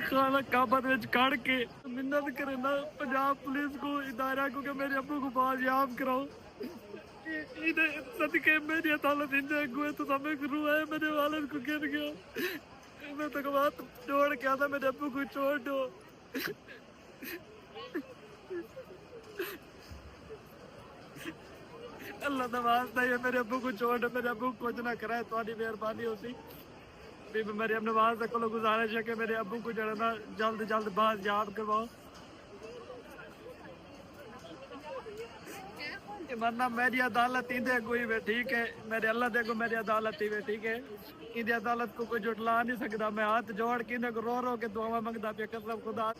खाना काबत में काट के मिन्नत करे ना पंजाब पुलिस को इदारा को कि मेरे अब्बू को बाजियाब कराओ। सदके मेरी अदालत इंजा हुए तो समय गुरु है मेरे वालिद को गिर गया। मैं तो बात छोड़ के आता मेरे अब्बू को छोड़ दो। अल्लाह का वास्ता है मेरे अब्बू को छोड़ दो, मेरे अब्बू को कुछ ना कराए, तुम्हारी मेहरबानी होती। मेरी अपने वास्ते को गुजारिश है कि मेरे अब्बू को जो है ना जल्द जल्द बाजियाब करवाओ। वरना मेरी अदालत इंदे कोई भी ठीक है, मेरे अल्लाह देखो मेरी अदालत ही भी ठीक है। इंदी अदालत को कोई जुटला नहीं सकता। मैं हाथ जोड़ के इन्हें रो रो के दुआ मंगता पे कसम खुदा।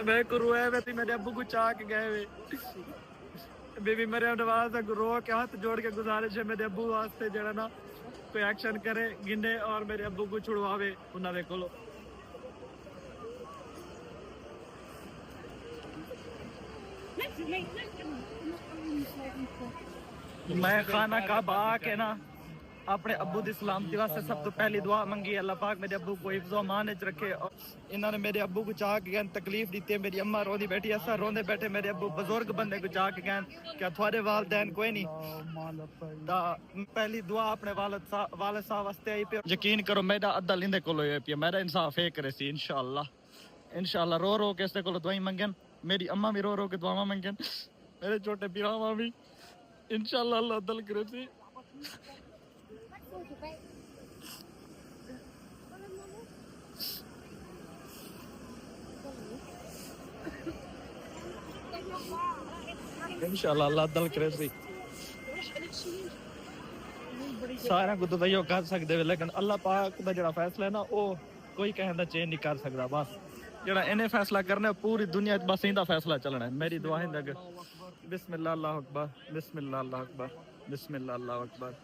मैं को रोया वे मेरे अब्बू को चाह के गए वे बेबी मेरे नवाज रो के हाथ जोड़ के गुजारिश है मेरे अब्बू वास्ते जरा ना कोई एक्शन करे गिने और मेरे अब्बू को छुड़वावे उन्होंने कोलो। मैं खाना का बाके ना अपने अब्बू दी सलामती वास्ते सब तो पहली दुआ मंगी अल्लाह पाक मेरे अब्बू को हिफ्ज़ो अमान च रखे। और इन्होंने मेरे अब्बू को चाह के तकलीफ दी है। मेरी अम्मा रोंदी बैठी असा रोंदे बैठे मेरे अब्बू बुजुर्ग बंदे को चाह के कहन क्या थोड़े वालदैन कोई नहीं। पहली दुआ अपने वालिद साहब वास्ते आई पे। यकीन करो मेरा अद्धा लिंदे कोलो पे मेरा इंसाफ है करे सी इंशाअल्लाह रो रो के इससे कोलो दुआई मंगन। मेरी अम्मा भी रो रो के दुआवा मंगन, मेरे छोटे पिरावा भी इंशाअल्लाह अल्लाह अदल करे सी। इंशाअल्लाह अल्लाह अदल करे सी। सारा कुछ तो यो कर सकते वे लेकिन अल्लाह पाक का जो फैसला है ना वो कोई कहना चेंज नहीं कर सकता। बस जरा इन्हें फैसला करना पूरी दुनिया बस इंदा फैसला चलना है। मेरी दुआ है बिस्मिल्लाह अल्लाह अकबर बिस्मिल्लाह अल्लाह अकबर बिस्मिल्लाह अल्लाह अकबर।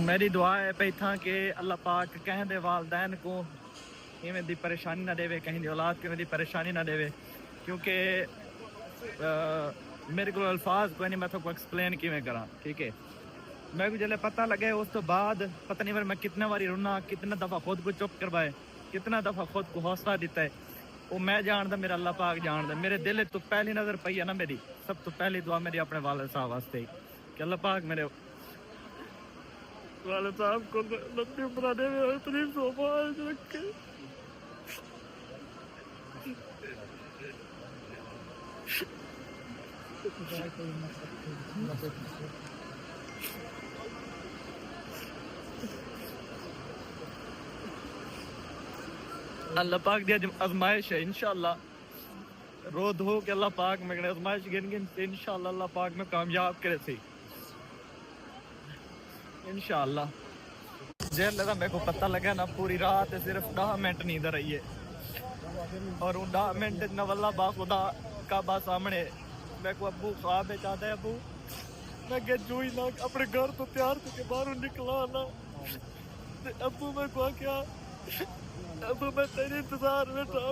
मेरी दुआ है पे था कि अल्लाह पाक कहें दे वालदैन को इवें दी परेशानी ना देवे, कहीं दी औलाद को दी परेशानी ना देवे। क्योंकि मेरे को अल्फाज कोई नहीं मैं तो एक्सप्लेन किवें करा। ठीक है मैं को जल्द पता लगे उस तो बाद पता नहीं मैं कितने बारी रोना, कितना दफ़ा खुद को चुप करवाए, कितना दफ़ा खुद को हौसला दिता है वो मैं जानदा, मेरा अल्लाह पाक जानदा। मेरे दिल तो पहली नज़र पई है ना मेरी सब तो पहली दुआ मेरी अपने वालिद साहब वास्ते कि अल्लाह पाक मेरे वालिद साहब को लंबी उम्र दे और इतनी सोबाज रखे। अल्लाह पाक दी आजमाइश है इंशाअल्लाह रो धो के अल्लाह पाक में आजमाइश गिन गिन से इंशाअल्लाह अल्लाह पाक में कामयाब करे सी इंशाअल्लाह। जेल लगा मेरे को पता लगा ना पूरी रात सिर्फ 10 मिनट नींद रही है और उन 10 मिनट नवल्ला बा खुदा काबा सामने मेरे को अब्बू ख्वाब है चाहता है अब्बू मैं गजू ही ना अपने घर तो प्यार के बाहर निकला ना अब्बू मैं को क्या अब मैं तेरे इंतजार में था।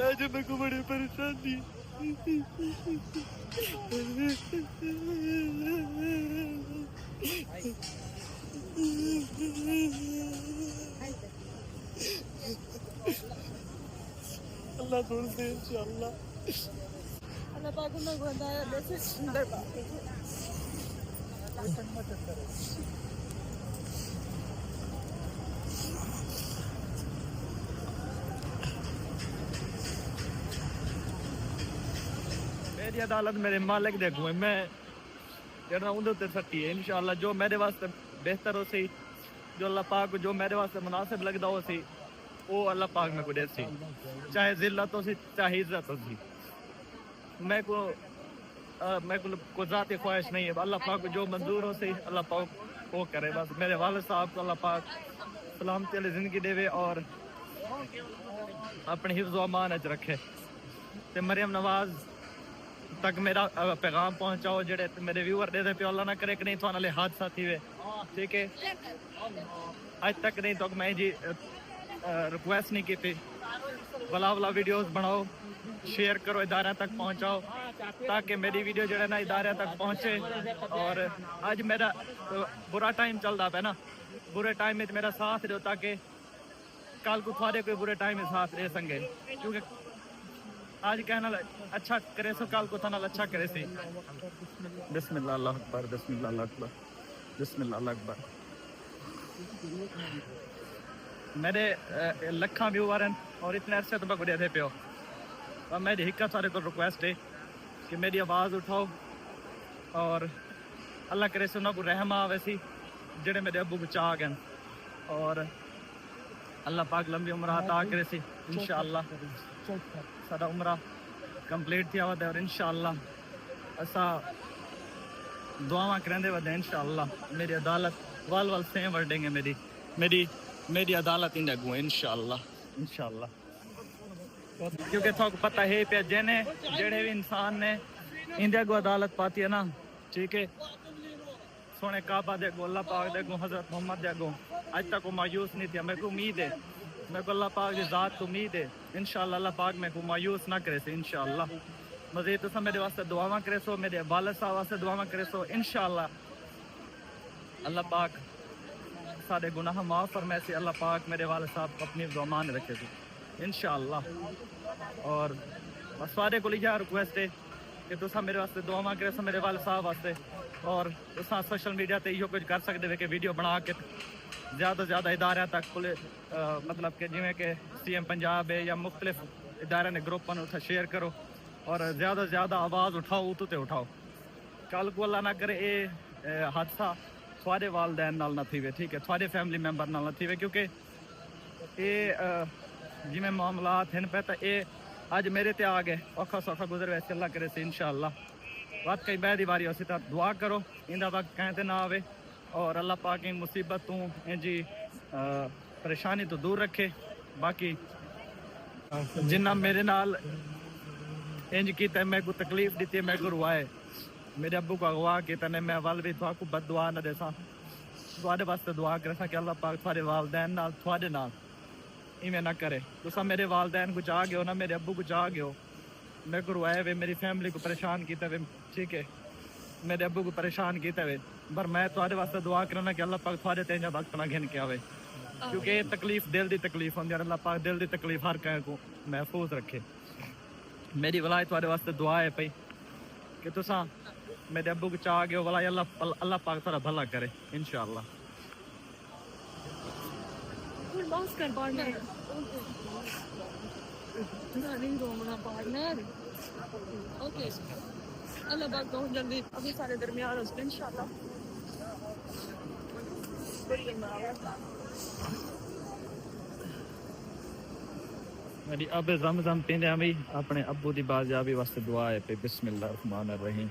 आज मेरे को बड़ी परेशानी अल्लाह दूर से इंशाअल्लाह अल्लाह पाक में गोंदाया जैसे सुंदर बात मेरी अदालत मेरे मालिक देखूँ मैं जरा उधर सट्टी है इंशाअल्लाह जो मेरे वास्ते बेहतर हो सी जो अल्लाह पाक जो मेरे वास्ते मुनासिब लगता हो सी वो अल्लाह पाक में को दे सी चाहे जिल्लत हो सी चाहे इज्जत हो सी। मैं को ज़ाती ख्वाहिश नहीं है अल्लाह पाक को जो मंजूर हो सही अल्लाह पाक वो करे। बस मेरे वालिद साहब को अल्लाह पाक सलामती वाली ज़िंदगी देवे और अपने हिफ्ज़ो अमान च रखे। ते मरियम नवाज تک میرا پیغام پہنچاؤ جڑے میرے ویور دے پہ اللہ نہ کرے کہ نہیں تو نالے حادثہ تھی وے ٹھیک ہے اج تک نہیں تو میں جی ریکویسٹ نہیں کی تھی بلا بلا ویڈیوز بناؤ شیئر کرو ادارے تک پہنچاؤ تاکہ میری ویڈیو جو ہے نا ادارے تک پہنچے اور آج میرا برا ٹائم چل رہا ہے نا برے ٹائم میں میرا ساتھ دو تاکہ کل کو تھوڑے کوئی برے ٹائم میں ساتھ دے سنگے کیونکہ آج کہنا اچھا کرے سو کل کو تھا اچھا کرے سی بسم اللہ اللہ اکبر بسم اللہ اللہ اکبر بسم اللہ اللہ اکبر میرے لکھاں ویور ہیں اور اتنے عرصے تو میں گڑیا تھے پیو اور میری ہکا سارے کو ریکویسٹ ہے کہ میری آواز اٹھاؤ اور اللہ کرے سے انہوں کو رحم آوے سی جڑے میرے ابو کو چاہ گئے اور اللہ پاک لمبی عمرہ عطا کرے سی انشاءاللہ سارا عمرہ کمپلیٹ تھی آوات ہے اور انشاءاللہ ایسا دعاواں کرندے ودے انشاءاللہ میری عدالت وال وال سیم ورڈیں گے میری عدالت ان جگوں انشاءاللہ کیونکہ تو کو پتہ ہے پہ جنے جڑے بھی انسان نے اندیا کو عدالت پاتی ہے نا ٹھیک ہے سونے کعبہ دے گو اللہ پاک دے گو حضرت محمد دے گو آج تک وہ مایوس نہیں تھی میرے کو امید ہے میرے کو اللہ پاک کی ذات کو امید ہے انشاءاللہ اللہ پاک میں کو مایوس نہ کرے سے انشاءاللہ مزید تو سب میرے واسطے دعاواں کرے سو میرے والد صاحب واسطے دعاواں کرے سو انشاءاللہ اللہ پاک سارے گناہ معاف فرمائے سے اللہ پاک میرے والد صاحب کو اپنی دعامان رکھے سے انشاءاللہ اور بس سارے کو لیجا ریکویسٹ ہے کہ تو سب میرے واسطے دعاواں کرے سو میرے والد صاحب واسطے اور اس سوشل میڈیا تے یہ کچھ کر سکتے ہیں کہ ویڈیو بنا کے زیادہ سے زیادہ ادارے تک مطلب کہ جویں کہ سی ایم پنجاب ہے یا مختلف ادارے نے گروپاں اتھا شیئر کرو اور زیادہ سے زیادہ آواز اٹھاؤ اتو تے اٹھاؤ کل کو اللہ نہ کرے اے حادثہ تھوڑے والدین نال نہ تھی وے ٹھیک ہے تھوڑے فیملی ممبر نال نہ تھی وے کیونکہ اے جویں معاملات ہیں پہ اے اج میرے تے آ گئے اوکھا سوکھا گزر ویسے اللہ کرے سے انشاءاللہ وقت کئی بہت باری اسی طرح دعا کرو اندہ وقت کہیں تے نہ آوے اور اللہ پاک ان مصیبت تو ان جی پریشانی تو دور رکھے باقی جنہ میرے نال انج کیتا ہے میں کو تکلیف دیتی ہے میں کو روائے میرے ابو کو اغوا کیتا نے میں والد تو کو بد دعا نہ دے سا تھوڑے واسطے دعا کرے سا کہ اللہ پاک تھوڑے والدین نال تھوڑے نال ایویں نہ کرے تو سب میرے والدین کو چاہ گئے ہو نا میرے ابو کو چاہ گئے ہو میں کو روائے ہوئے میری فیملی کو پریشان کیتا ہوئے ٹھیک ہے میرے ابو کو پریشان کیتا ہوئے پر میں تھوڑے واسطے دعا کرنا کہ اللہ پاک تھوڑے تینجا وقت نہ گھن کے آوے کیونکہ یہ تکلیف دل دی تکلیف ہوندی ہے اللہ پاک دل دی تکلیف ہر کہیں کو محفوظ رکھے میری ولائے تھوڑے واسطے دعا ہے پئی کہ تساں میرے ابو کو چاہ گئے ہو ولائے اللہ پاک تھوڑا بھلا کرے انشاءاللہ اللہ پاک بہت جلدی ابھی سارے درمیان اس ان شاء اللہ میری اب زمزم پیندے ہمیں اپنے ابو دی بازیابی واسطے دعا ہے پہ بسم اللہ الرحمن الرحیم